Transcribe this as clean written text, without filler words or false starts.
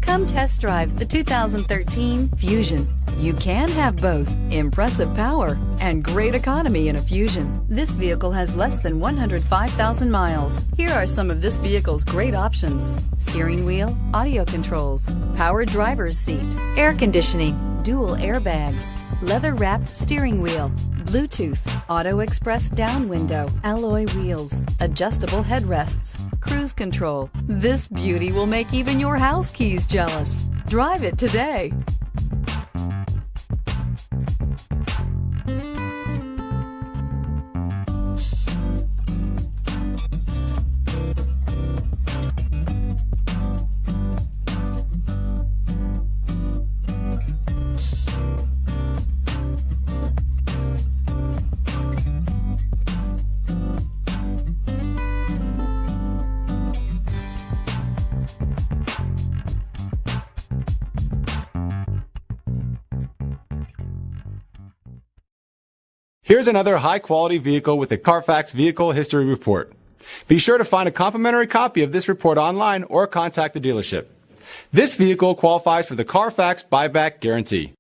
Come test drive the 2013 Fusion. You can have both impressive power and great economy in a Fusion. This vehicle has less than 105,000 miles. Here are some of this vehicle's great options: steering wheel audio controls, power driver's seat, air conditioning, dual airbags, leather-wrapped steering wheel, Bluetooth, auto express down window, alloy wheels, adjustable headrests, cruise control. This beauty will make even your house keys jealous. Drive it today. Here's another high-quality vehicle with a Carfax Vehicle History Report. Be sure to find a complimentary copy of this report online or contact the dealership. This vehicle qualifies for the Carfax Buyback Guarantee.